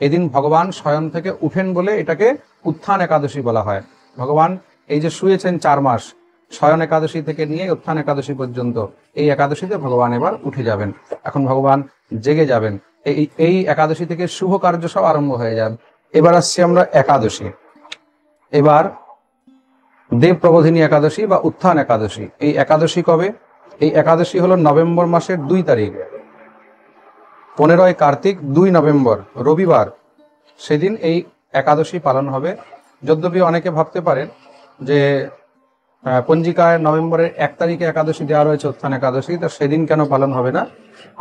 এদিন ভগবান শয়ন থেকে উঠেন বলে এটাকে উত্থান একাদশী বলা হয়। ভগবান এই যে শুয়েছেন 4 মাস, শয়ন একাদশী থেকে নিয়ে উত্থান একাদশী পর্যন্ত, এই একাদশীতে ভগবান এবার উঠে যাবেন। এখন ভগবান জেগে যাবেন। এই একাদশী থেকে শুভ কার্য সব আরম্ভ হয়ে যাবে। এবার আসছি আমরা একাদশী। এবার দেব প্রবোধিনী একাদশী বা উত্থান একাদশী। এই একাদশী কবে? এই একাদশী হলো নভেম্বর মাসের 2 তারিখ, 15ই কার্তিক, 2 নভেম্বর রবিবার, সেদিন এই একাদশী পালন হবে। যদ্যপি অনেকে ভাবতে পারেন যে পঞ্জিকায় নভেম্বরের 1 তারিখে একাদশী দেওয়া রয়েছে উত্থান একাদশী, তো সেদিন কেন পালন হবে না?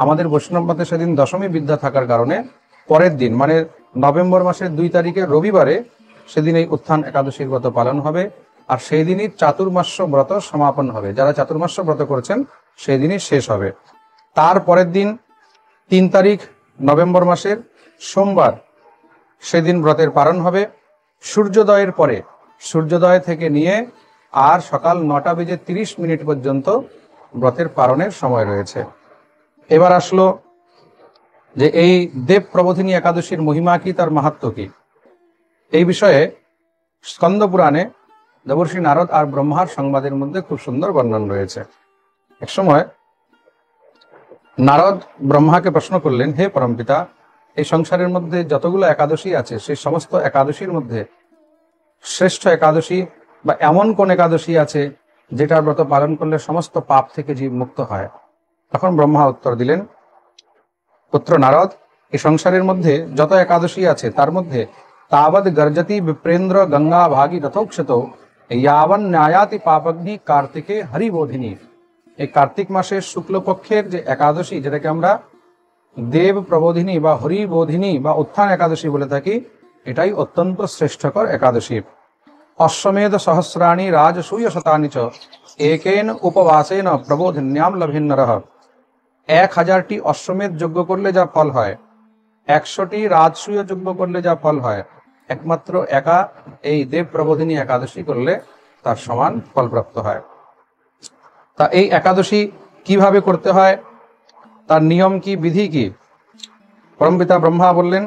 আমাদের বৈষ্ণব মতে সেদিন দশমী বিদ্যা থাকার কারণে পরের দিন মানে নভেম্বর মাসের 2 তারিখে রবিবারে সেদিন এই উত্থান একাদশীর ব্রত পালন হবে। আর সেই দিনই চাতুর্মাস্য ব্রত সমাপন হবে। যারা চাতুর্মাস্য ব্রত করছেন সেই দিনই শেষ হবে। তার পরের দিন 3 তারিখ নভেম্বর মাসের সোমবার, সেদিন ব্রতের পালন হবে সূর্যোদয়ের পরে। সূর্যোদয় থেকে নিয়ে আর সকাল 9:30 পর্যন্ত ব্রতের পালনের সময় রয়েছে। এবার আসলো যে এই দেব প্রবোধিনী একাদশীর মহিমা কি, তার মাহাত্ম্য কি। এই বিষয়ে স্কন্দ পুরাণে দেবর্ষি নারদ আর ব্রহ্মার সংবাদের মধ্যে খুব সুন্দর বর্ণন রয়েছে। এক সময় নারদ ব্রহ্মাকে প্রশ্ন করলেন, হে পরমপিতা, এই সংসারের মধ্যে যতগুলো একাদশী আছে সেই সমস্ত একাদশীর মধ্যে শ্রেষ্ঠ একাদশী বা এমন কোন একাদশী আছে যেটার ব্রত পালন করলে সমস্ত পাপ থেকে জীব মুক্ত হয়? তখন ব্রহ্মা উত্তর দিলেন, পুত্র নারদ, এই সংসারের মধ্যে যত একাদশী আছে তার মধ্যে তাবৎ গর্জতি বিপ্রেন্দ্র গঙ্গা ভাগী রথোক্ষত ইয়াবন ন্যায়াতি পাপগ্নি কার্তিকে হরিবোধিনী। এই কার্তিক মাসের শুক্লপক্ষের যে একাদশী, যেটাকে আমরা দেব প্রবোধিনী বা হরিবোধিনী বা উত্থান একাদশী বলে থাকি, এটাই অত্যন্ত শ্রেষ্ঠকর একাদশী। অশ্বমেধ সহস্রাণি রাজসূয় শতানি চ একেন উপবাসেন প্রবোধিন্যাম লভেন্নরঃ। 1000টি অশ্বমেধ যজ্ঞ করলে যা ফল হয়, 100টি রাজসূয় যজ্ঞ করলে যা ফল হয়, একমাত্র একা এই দেব প্রবোধিনী একাদশী করলে তার সমান ফলপ্রাপ্ত হয়। তা এই একাদশী কিভাবে করতে হয়, তার নিয়ম কি, বিধি কি? পরমপিতা ব্রহ্মা বললেন,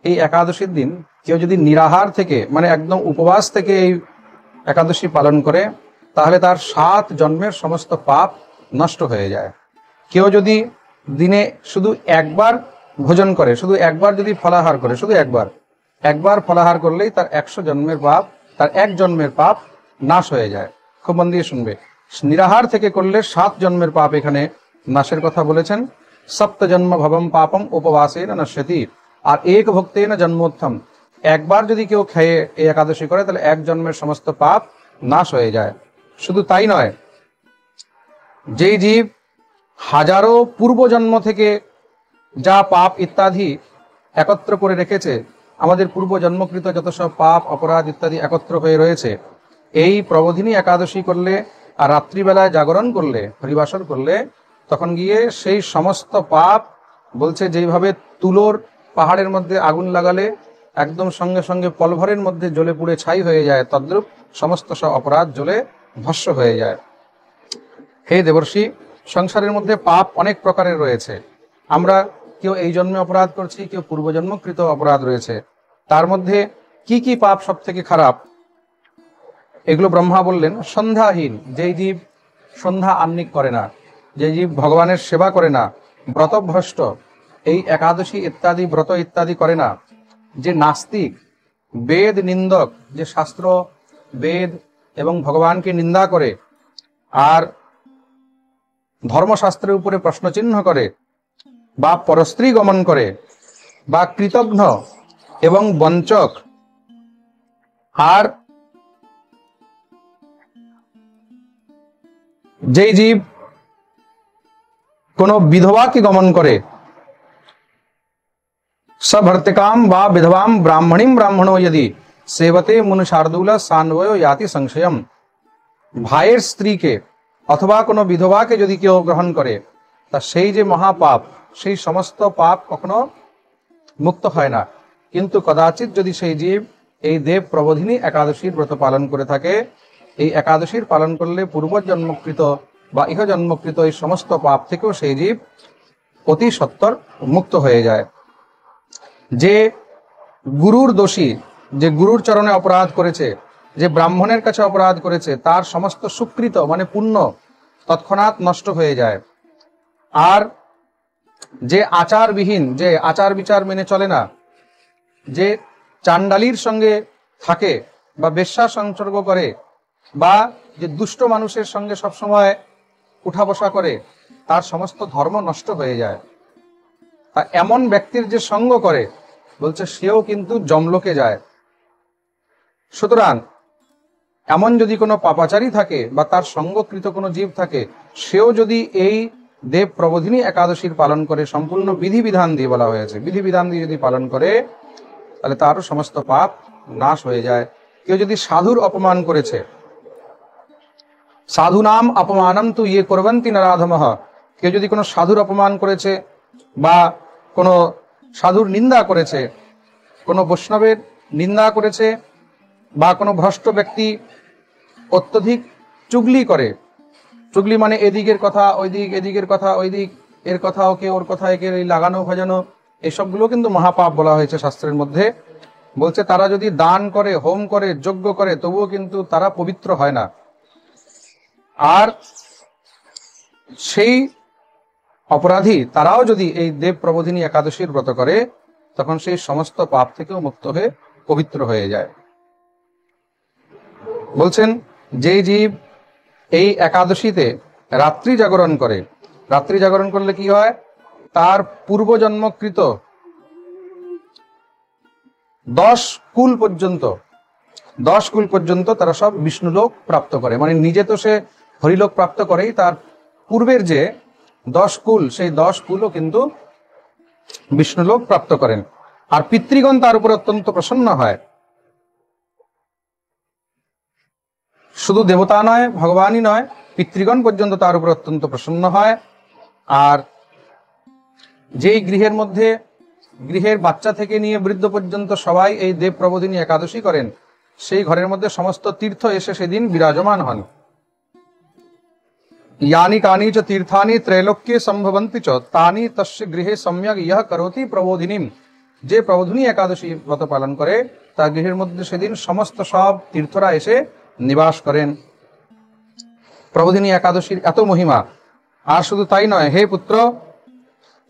এই একাদশীর দিন কেউ যদি নিরাহার থেকে মানে একদম উপবাস থেকে এই একাদশী পালন করে তাহলে তার 7 জন্মের সমস্ত পাপ নষ্ট হয়ে যায়। কেউ যদি দিনে শুধু একবার ভোজন করে, শুধু একবার যদি ফলাহার করে, শুধু একবার ফলাহার করলেই তার 100 জন্মের পাপ, তার 1 জন্মের পাপ নাশ হয়ে যায়। খুব মন দিয়ে শুনবে, নিরাহার থেকে করলে 7 জন্মের পাপ এখানে নাশের কথা বলেছেন। সপ্ত জন্ম ভবম পাপম উপবাসেন নশ্যতি। আর এক ভক্তেন জন্মোত্থম, একবার যদি কেউ খেয়ে এই একাদশী করে তাহলে 1 জন্মের সমস্ত পাপ নাশ হয়ে যায়। শুধু তাই নয়, যেই জীব হাজারো পূর্বজন্ম থেকে যা পাপ ইত্যাদি একত্র করে রেখেছে, আমাদের পূর্বজন্মকৃত যত সব পাপ অপরাধ ইত্যাদি একত্র হয়ে রয়েছে, এই প্রবোধিনী একাদশী করলে আর রাত্রিবেলায় জাগরণ করলে, হরিবাসর করলে, তখন গিয়ে সেই সমস্ত পাপ, বলছে যেইভাবে তুলোর পাহাড়ের মধ্যে আগুন লাগালে একদম সঙ্গে সঙ্গে পলভরের মধ্যে জ্বলে পুড়ে ছাই হয়ে যায়, তদ্রূপ সমস্ত সব অপরাধ জ্বলে ভস্ম হয়ে যায়। হে দেবর্ষি, সংসারের মধ্যে পাপ অনেক প্রকারের রয়েছে। আমরা কেউ এই জন্মে অপরাধ করছি, কেউ পূর্বজন্মকৃত অপরাধ রয়েছে। তার মধ্যে কি কি পাপ সব থেকে খারাপ, এগুলো ব্রহ্মা বললেন। সন্ধ্যাহীন, যেই জীব সন্ধ্যা আহ্নিক করে না, যে জীব ভগবানের সেবা করে না, ব্রতভ্রষ্ট, এই একাদশী ইত্যাদি ব্রত ইত্যাদি করে না, যে নাস্তিক, বেদ নিন্দক, যে শাস্ত্র বেদ এবং ভগবানকে নিন্দা করে আর ধর্মশাস্ত্রের উপরে প্রশ্নচিহ্ন করে, বা পরস্ত্রী গমন করে, বা কৃতঘ্ন এবং বঞ্চক, আর যেই জীব কোন বিধবাকে গমন করে, সভর্তিকাম বা বিধবাম ব্রাহ্মণীম ব্রাহ্মণো यदि সেবতে মুন শার্দুল সান্বয় याति সংশয়ম। ভাইয়ের স্ত্রীকে অথবা কোনো বিধবাকে যদি কেউ গ্রহণ করে, তা সেই যে মহাপাপ, সেই সমস্ত পাপ কখনো মুক্ত হয় না। কিন্তু কদাচিৎ যদি সেই জীব এই দেব প্রবোধিনী একাদশীর ব্রত পালন করে থাকে, এই একাদশীর পালন করলে পূর্বজন্মকৃত বা ইহজন্মকৃত এই সমস্ত পাপ থেকেও সেই জীব অতি সত্বর মুক্ত হয়ে যায়। যে গুরুর দোষী, যে গুরুর চরণে অপরাধ করেছে, যে ব্রাহ্মণের কাছে অপরাধ করেছে, তার সমস্ত সুকৃত মানে পুণ্য তৎক্ষণাৎ নষ্ট হয়ে যায়। আর যে আচারবিহীন, যে আচার বিচার মেনে চলে না, যে চাণ্ডালির সঙ্গে থাকে বা বেশ্যা সংসর্গ করে, বা যে দুষ্ট মানুষের সঙ্গে সবসময় উঠা বসা করে, তার সমস্ত ধর্ম নষ্ট হয়ে যায়। আর এমন ব্যক্তির যে সঙ্গ করে, বলছে সেও কিন্তু যমলোকে যায়। সুতরাং এমন যদি কোনো পাপাচারী থাকে বা তার সঙ্গকৃত কোনো জীব থাকে, সেও যদি এই দেব প্রবোধিনী একাদশীর পালন করে, সম্পূর্ণ বিধিবিধান দিয়ে বলা হয়েছে, বিধিবিধান দিয়ে যদি পালন করে, তাহলে তারও সমস্ত পাপ নাশ হয়ে যায়। কেউ যদি সাধুর অপমান করেছে, সাধু নাম অপমানম তু ইয়ে করবন্তি নরাধমঃ, কেউ যদি কোনো সাধুর অপমান করেছে বা কোনো সাধুর নিন্দা করেছে, কোনো বৈষ্ণবের নিন্দা করেছে, বা কোনো ভ্রষ্ট ব্যক্তি অত্যধিক চুগলি করে, চুগলি মানে এদিকের কথা ওই দিক, এদিকের কথা ওই দিক, এর কথা ওকে, ওর কথা একে, এই লাগানো ভাজানো, এসবগুলো কিন্তু মহাপাপ বলা হয়েছে শাস্ত্রের মধ্যে। বলছে তারা যদি দান করে, হোম করে, যজ্ঞ করে, তবুও কিন্তু তারা পবিত্র হয় না। আর সেই অপরাধী তারাও যদি এই দেব প্রবোধিনী একাদশীর ব্রত করে, তখন সেই সমস্ত পাপ থেকেও মুক্ত হয়ে পবিত্র হয়ে যায়। বলছেন যে জীব এই একাদশীতে রাত্রি জাগরণ করে, রাত্রি জাগরণ করলে কি হয়, তার পূর্বজন্মকৃত 10 কুল পর্যন্ত তারা সব বিষ্ণুলোক প্রাপ্ত করে। মানে নিজে তো সে হরিলোক প্রাপ্ত করেই, তার পূর্বের যে 10 কুল, সেই 10 কুলও কিন্তু বিষ্ণুলোক প্রাপ্ত করেন। আর পিতৃগণ তার উপর অত্যন্ত প্রসন্ন হয়। শুধু দেবতা নয়, ভগবানই নয়, পিতৃগণ পর্যন্ত তার উপর অত্যন্ত প্রসন্ন হয়। আর যেই গৃহের মধ্যে, গৃহের বাচ্চা থেকে নিয়ে বৃদ্ধ পর্যন্ত সবাই এই দেব প্রবোধিনী একাদশী করেন, সেই ঘরের মধ্যে সমস্ত তীর্থ এসে সেদিন বিরাজমান হন। यानि कानि च तीर्थानि त्रैलोक्ये संभवन्ति च तानि तस्य गृहे सम्यक यह करोति प्रबोधिनीम। যে প্রবোধিনী একাদশী ব্রত পালন করে, তার গৃহের মধ্যে সেদিন সমস্ত সব তীর্থরা এসে নিবাস করেন। প্রবোধিনী একাদশীর এত মহিমা। আর শুধু তাই নয়, হে পুত্র,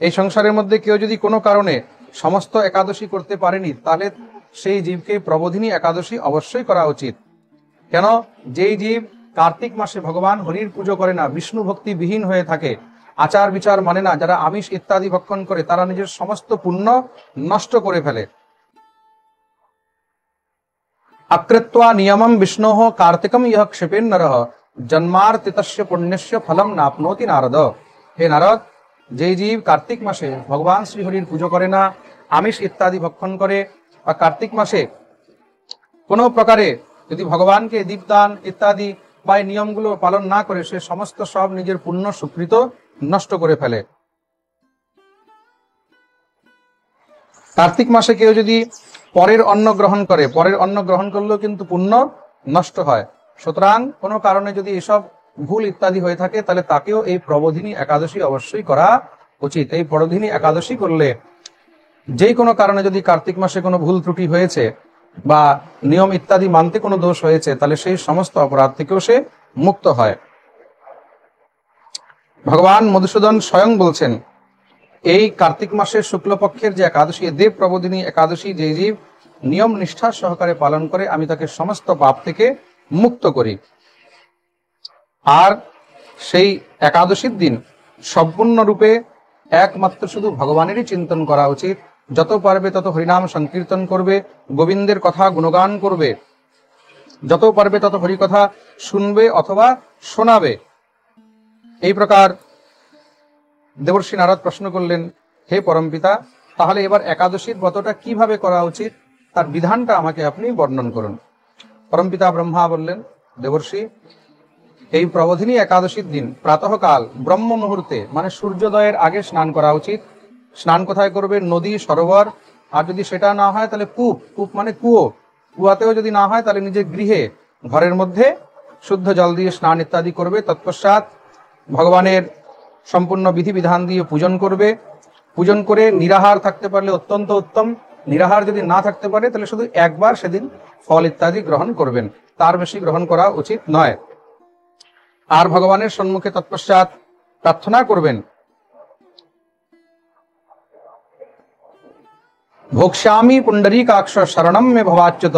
এই সংসারের মধ্যে কেউ যদি কোনো কারণে সমস্ত একাদশী করতে পারেনি, তাহলে সেই জীবকে প্রবোধিনী একাদশী অবশ্যই করা উচিত। কেন? যেই জীব কার্তিক মাসে ভগবান হরির পুজো করে না, বিষ্ণু ভক্তি বিহীন হয়ে থাকে, আচার বিচার মানে না, যারা আমিষ ইত্যাদি ভক্ষণ করে, তারা নিজের সমস্ত পুণ্য নষ্ট করে ফেলে। অকৃত্বা নিয়মম বিষ্ণোঃ কার্তিকম ইহ ক্ষেপেন নরঃ জন্মার্তিতস্য পুণ্যস্য ফলম নাপ্নোতি নারদ। হে নারদ, যেই জীব কার্তিক মাসে ভগবান শ্রীহরির পুজো করে না, আমিষ ইত্যাদি ভক্ষণ করে, বা কার্তিক মাসে কোনো প্রকারে যদি ভগবানকে দীপদান ইত্যাদি বা এই নিয়মগুলো পালন না করে, সে সমস্ত সব নিজের পুণ্য সুকৃত নষ্ট করে ফেলে। কার্তিক মাসে কেউ যদি পরের অন্ন গ্রহণ করে, পরের অন্ন গ্রহণ করলেও কিন্তু পুণ্য নষ্ট হয়। সুতরাং কোনো কারণে যদি এসব ভুল ইত্যাদি হয়ে থাকে, তাহলে তাকেও এই প্রবোধিনী একাদশী অবশ্যই করা উচিত। এই প্রবোধিনী একাদশী করলে যেই কোনো কারণে যদি কার্তিক মাসে কোনো ভুল ত্রুটি হয়েছে বা নিয়ম ইত্যাদি মানতে কোনো দোষ হয়েছে, তাহলে সেই সমস্ত অপরাধ থেকেও সে মুক্ত হয়। ভগবান মধুসূদন স্বয়ং বলছেন, এই কার্তিক মাসের শুক্লপক্ষের যে একাদশী, দেব প্রবোধিনী একাদশী যে জীব নিয়ম নিষ্ঠার সহকারে পালন করে, আমি তাকে সমস্ত পাপ থেকে মুক্ত করি। আর সেই একাদশীর দিন সম্পূর্ণরূপে একমাত্র শুধু ভগবানেরই চিন্তন করা উচিত। যত পারবে তত হরিনাম সংকীর্তন করবে, গোবিন্দের কথা গুণগান করবে, যত পারবে তত হরি কথা শুনবে অথবা শোনাবে। এই প্রকার দেবর্ষি নারদ প্রশ্ন করলেন, হে পরমপিতা, তাহলে এবার একাদশীর ব্রতটা কিভাবে করা উচিত, তার বিধানটা আমাকে আপনি বর্ণন করুন। পরমপিতা ব্রহ্মা বললেন, দেবর্ষি, এই প্রবোধিনী একাদশীর দিন প্রাতঃকাল ব্রহ্ম মুহূর্তে, মানে সূর্যোদয়ের আগে স্নান করা উচিত। স্নান কোথায় করবে? নদী, সরোবর, আর যদি সেটা না হয় তাহলে কূপ, কূপ মানে কুয়ো, কুয়াতেও যদি না হয় তাহলে নিজের গৃহে ঘরের মধ্যে শুদ্ধ জল দিয়ে স্নান ইত্যাদি করবে। তৎপশ্চাৎ ভগবানের সম্পূর্ণ বিধিবিধান দিয়ে পূজন করবে। পূজন করে নিরাহার থাকতে পারলে অত্যন্ত উত্তম, নিরাহার যদি না থাকতে পারে তাহলে শুধু একবার সেদিন ফল ইত্যাদি গ্রহণ করবেন, তার বেশি গ্রহণ করা উচিত নয়। আর ভগবানের সম্মুখে তৎপশ্চাৎ প্রার্থনা করবেন, ভোক্ষ্যামি পুণ্ডরীকাক্ষ শরণম মে ভবাচ্যুত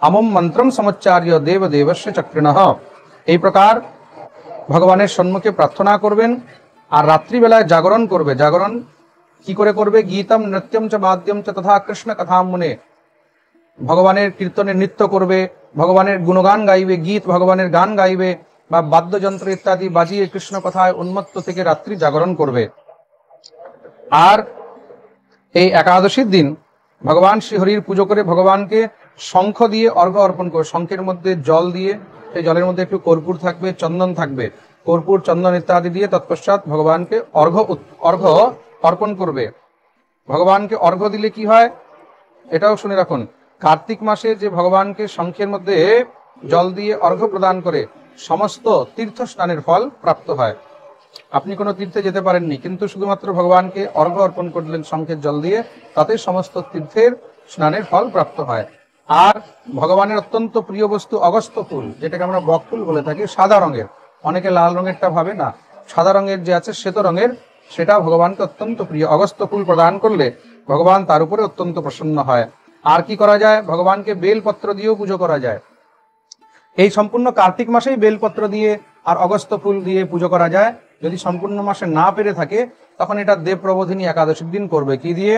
আমম মন্ত্রম সমুচ্চার্য দেব দেবস্য চক্রিণঃ। এই প্রকার ভগবানের সম্মুখে প্রার্থনা করবেন। আর রাত্রিবেলায় জাগরণ করবে। জাগরণ কি করে করবে? গীতম নৃত্যম চ বাদ্যম চ তথা কৃষ্ণ কথাম মুনে, ভগবানের কীর্তনে নৃত্য করবে, ভগবানের গুণগান গাইবে, গীত ভগবানের গান গাইবে বা বাদ্যযন্ত্র ইত্যাদি বাজিয়ে কৃষ্ণ কথায় উন্মত্ত থেকে রাত্রি জাগরণ করবে। আর এই একাদশীর দিন ভগবান শ্রীহরির পুজো করে ভগবানকে শঙ্খ দিয়ে অর্ঘ্য অর্পণ করে, শঙ্খের মধ্যে জল দিয়ে, সেই জলের মধ্যে একটু কর্পূর থাকবে, চন্দন থাকবে, কর্পূর চন্দন ইত্যাদি দিয়ে তৎপশ্চাৎ ভগবানকে অর্ঘ্য অর্পণ করবে। ভগবানকে অর্ঘ্য দিলে কি হয় এটাও শুনে রাখুন। কার্তিক মাসে যে ভগবানকে শঙ্খের মধ্যে জল দিয়ে অর্ঘ্য প্রদান করে সমস্ত তীর্থ স্নানের ফল প্রাপ্ত হয়। আপনি কোনো তীর্থে যেতে পারেননি, কিন্তু শুধুমাত্র ভগবানকে অর্ঘ্য অর্পণ করলেন শঙ্খের জল দিয়ে, তাতে সমস্ত তীর্থের স্নানের ফল প্রাপ্ত হয়। আর ভগবানের অত্যন্ত প্রিয় বস্তু অগস্ত্য ফুল, যেটাকে আমরা বক ফুল বলে থাকি, সাদা রঙের, অনেকে লাল রঙেরটা ভাবে না, সাদা রঙের যে আছে শ্বেত রঙের, সেটা ভগবানকে অত্যন্ত প্রিয়। অগস্ত্য ফুল প্রদান করলে ভগবান তার উপরে অত্যন্ত প্রসন্ন হয়। আর কি করা যায়? ভগবানকে বেলপত্র দিয়েও পুজো করা যায়। এই সম্পূর্ণ কার্তিক মাসেই বেলপত্র দিয়ে আর অগস্ত্য ফুল দিয়ে পুজো করা যায়। যদি সম্পূর্ণ মাসে না পেরে থাকে তখন এটা দেব প্রবোধিনী একাদশীর দিন করবে। কি দিয়ে?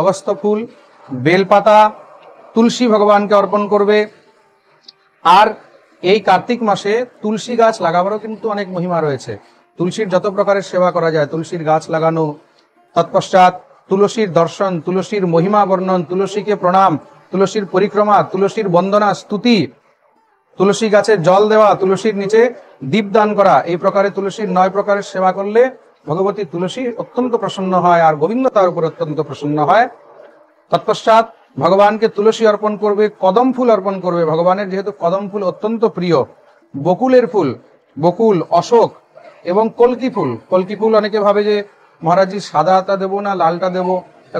অগস্ত্য ফুল, বেলপাতা, তুলসী ভগবানকে অর্পণ করবে। আর এই কার্তিক মাসে তুলসী গাছ লাগাবারও কিন্তু অনেক মহিমা রয়েছে। তুলসীর যত প্রকারের সেবা করা যায়, তুলসীর গাছ লাগানো, তৎপশ্চাৎ তুলসীর দর্শন, তুলসীর মহিমা বর্ণন, তুলসীকে প্রণাম, তুলসীর পরিক্রমা, তুলসীর বন্দনা স্তুতি, তুলসী গাছে জল দেওয়া, তুলসীর নিচে দীপদান করা, এই প্রকারে তুলসীর 9 প্রকারের সেবা করলে ভগবতী তুলসী অত্যন্ত প্রসন্ন হয় আর গোবিন্দ তার উপর অত্যন্ত প্রসন্ন হয়। তৎপশ্চাৎ ভগবানকে তুলসী অর্পণ করবে, কদম ফুল অর্পণ করবে। ভগবানের যেহেতু কদম ফুল অত্যন্ত প্রিয়, বকুলের ফুল, বকুল, অশোক এবং কলকি ফুল। কলকি ফুল অনেকে ভাবে যে মহারাজজি সাদাটা দেবো না লালটা দেবো,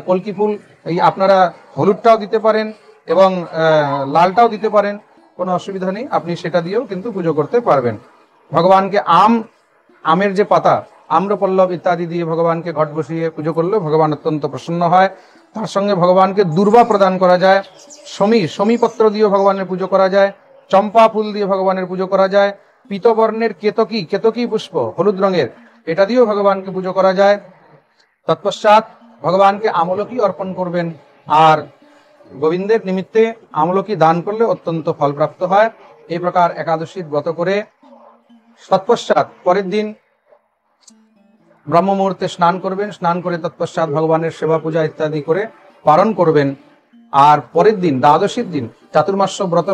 কলকি ফুল এই আপনারা হলুদটাও দিতে পারেন এবং লালটাও দিতে পারেন, কোনো অসুবিধা নেই, আপনি সেটা দিয়েও কিন্তু পুজো করতে পারবেন। ভগবানকে আমের যে পাতা, আম্রপল্লব ইত্যাদি দিয়ে ভগবানকে ঘট বসিয়ে পুজো করলে ভগবান অত্যন্ত প্রসন্ন হয়। তার সঙ্গে ভগবানকে দুর্বা প্রদান করা যায়, সমীপত্র দিয়ে ভগবানের পুজো করা যায়, চম্পা ফুল দিয়ে ভগবানের পুজো করা যায়, পীতবর্ণের কেতকী পুষ্প হলুদ রঙের, এটা দিয়েও ভগবানকে পুজো করা যায়। তৎপশ্চাৎ ভগবানকে আমলকি অর্পণ করবেন। আর গোবিন্দের নিমিত্তে আমলকি দান করলে অত্যন্ত ফলপ্রাপ্ত হয়। এই প্রকার একাদশীর ব্রত করে তৎপশ্চাৎ পরের দিন ব্রহ্ম মুহূর্তে স্নান করবেন। স্নান করে তৎপশ্চাৎ ভগবানের সেবা পূজা ইত্যাদি করে পালন করবেন। আর পরের দিন দ্বাদশীর দিন চাতুর্মাস্য ব্রত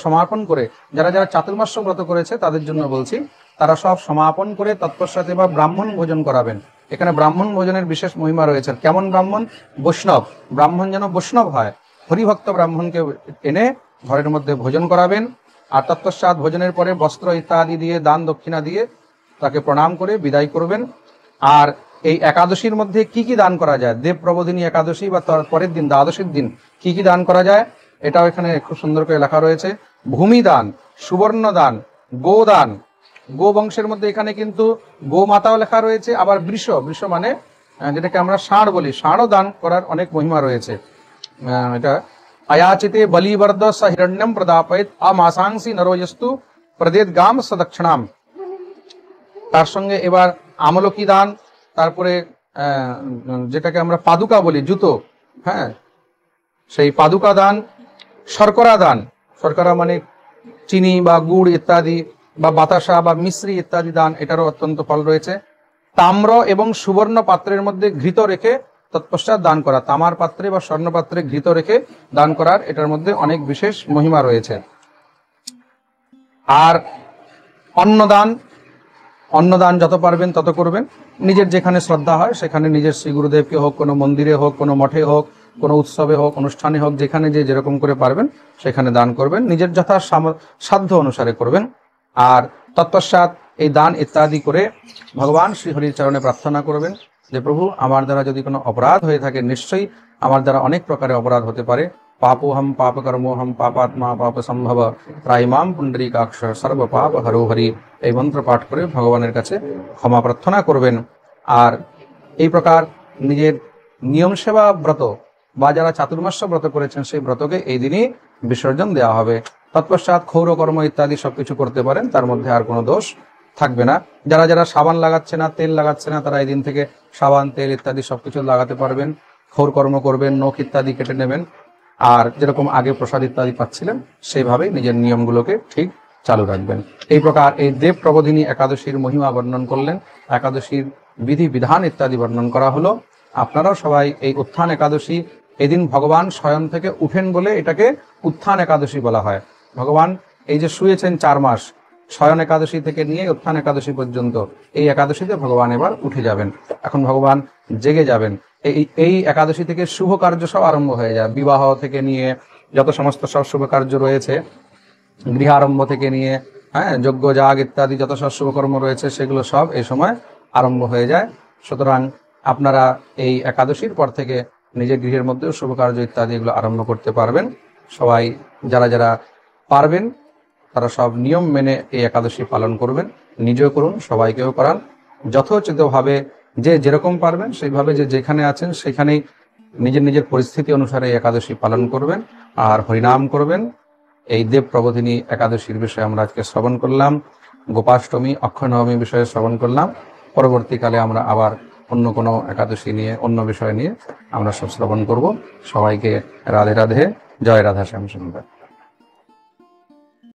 সমাপন করে, যারা যারা চাতুর্মাস্য ব্রত করেছে তাদের জন্য বলছি, তারা সব সমাপন করে তৎপশ্চাৎ এবার ব্রাহ্মণ ভোজন করাবেন। এখানে ব্রাহ্মণ ভোজনের বিশেষ মহিমা রয়েছে। কেমন ব্রাহ্মণ? বৈষ্ণব ব্রাহ্মণ, যেন বৈষ্ণব হয়, হরিভক্ত ব্রাহ্মণকে এনে ঘরের মধ্যে ভোজন করাবেন। আর তৎপশ্চাৎ ভোজনের পরে বস্ত্র ইত্যাদি দিয়ে দান দক্ষিণা দিয়ে তাকে প্রণাম করে বিদায় করবেন। আর এই একাদশীর মধ্যে কি কি দান করা যায়, দেব প্রবোধিনী একাদশী বা তার পরের দিন দ্বাদশীর দিন কি কি দান করা যায়, এটাও এখানে খুব সুন্দর করে লেখা রয়েছে। ভূমি দান, সুবর্ণ দান, গোদান, গো বংশের মধ্যে এখানে কিন্তু গোমাতাও লেখা রয়েছে। আবার বৃষ মানে যেটাকে আমরা ষাঁড় বলি, ষাঁড়ও দান করার অনেক মহিমা রয়েছে। এটা আয়াচিতে বলিবর্দ স হিরণ্যম প্রদাপয়েত আমাসাংসি নরোজস্তু প্রদেদ গাম সদক্ষিণাম। তার সঙ্গে এবার আমলকি দান, তারপরে যেটাকে আমরা পাদুকা বলি, জুতো, হ্যাঁ, সেই পাদুকা দান, শর্করা দান, শর্করা মানে চিনি বা গুড় ইত্যাদি বা বাতাসা বা মিশ্রি ইত্যাদি দান, এটারও অত্যন্ত ফল রয়েছে। তাম্র এবং সুবর্ণ পাত্রের মধ্যে ঘৃত রেখে তৎপশ্চাৎ দান করা, তামার পাত্রে বা স্বর্ণ পাত্রে ঘৃত রেখে দান করার এটার মধ্যে অনেক বিশেষ মহিমা রয়েছে। আর অন্নদান যত পারবেন তত করবেন। নিজের যেখানে শ্রদ্ধা হয় সেখানে নিজের শ্রী গুরুদেবকে হোক, কোনো মন্দিরে হোক, কোনো মঠে হোক, কোনো উৎসবে হোক, অনুষ্ঠানে হোক, যেখানে যে যেরকম করে পারবেন সেখানে দান করবেন, নিজের যথা সাধ্য অনুসারে করবেন। আর তৎপশ্চাৎ এই দান ইত্যাদি করে ভগবান শ্রীহরির চরণে প্রার্থনা করবেন যে প্রভু, আমার দ্বারা যদি কোনো অপরাধ হয়ে থাকে নিশ্চয়ই আমার দ্বারা অনেক প্রকারের অপরাধ হতে পারে। পাপোহম পাপকর্মোহম পাপাত্মা পাপ সম্ভব ত্রাইমাম পুণ্ডরীকাক্ষ সর্ব পাপ হরো হরি। এই মন্ত্র পাঠ করে ভগবানের কাছে ক্ষমা প্রার্থনা করবেন। আর এই প্রকার নিজের নিয়ম সেবা ব্রত বা যারা চাতুর্মাস্য ব্রত করেছেন সেই ব্রতকে এই দিনই বিসর্জন দেওয়া হবে। তৎপশ্চাৎ ক্ষৌরকর্ম ইত্যাদি সবকিছু করতে পারেন, তার মধ্যে আর কোনো দোষ থাকবে না। যারা যারা সাবান লাগাচ্ছে না, তেল লাগাচ্ছে না, তারা এই দিন থেকে সাবান তেল ইত্যাদি সবকিছু লাগাতে পারবেন। ক্ষৌরকর্ম করবেন, নখ ইত্যাদি কেটে নেবেন। আর যেরকম আগে প্রসাদ ইত্যাদি পাচ্ছিলেন সেইভাবেই নিজের নিয়মগুলোকে ঠিক চালু রাখবেন। এই প্রকার এই দেব প্রবোধিনী একাদশীর মহিমা বর্ণন করলেন, একাদশীর বিধি বিধান ইত্যাদি বর্ণন করা হলো। আপনারাও সবাই এই উত্থান একাদশী, এদিন ভগবান শয়ন থেকে উঠেন বলে এটাকে উত্থান একাদশী বলা হয়। ভগবান এই যে শুয়েছেন 4 মাস, শয়ন একাদশী থেকে নিয়ে উত্থান একাদশী পর্যন্ত, এই একাদশীতে ভগবান এবার উঠে যাবেন। এখন ভগবান জেগে যাবেন। এই একাদশী থেকে শুভ কার্য সব আরম্ভ হয়ে যায়। বিবাহ থেকে নিয়ে যত সমস্ত সব শুভ কার্য রয়েছে, গৃহারম্ভ থেকে নিয়ে যজ্ঞ যাগ ইত্যাদি যত সব শুভকর্ম রয়েছে সেগুলো সব এই সময় আরম্ভ হয়ে যায়। সুতরাং আপনারা এই একাদশীর পর থেকে নিজের গৃহের মধ্যেও শুভ কার্য ইত্যাদি এগুলো আরম্ভ করতে পারবেন। সবাই যারা যারা পারবেন তারা সব নিয়ম মেনে এই একাদশী পালন করবেন। নিজেও করুন, সবাইকেও করান। যথোচিতভাবে যে যেরকম পারবেন সেইভাবে যে যেখানে আছেন সেখানেই নিজের নিজের পরিস্থিতি অনুসারে এই একাদশী পালন করবেন আর হরিনাম করবেন। এই দেব প্রবোধিনী একাদশীর বিষয়ে আমরা আজকে শ্রবণ করলাম, গোপাষ্টমী অক্ষয় নবমী বিষয়ে শ্রবণ করলাম। পরবর্তীকালে আমরা আবার অন্য কোনো একাদশী নিয়ে, অন্য বিষয় নিয়ে আমরা সব শ্রবণ করব। সবাইকে রাধে রাধে, জয় রাধা শ্যাম সুন্দর।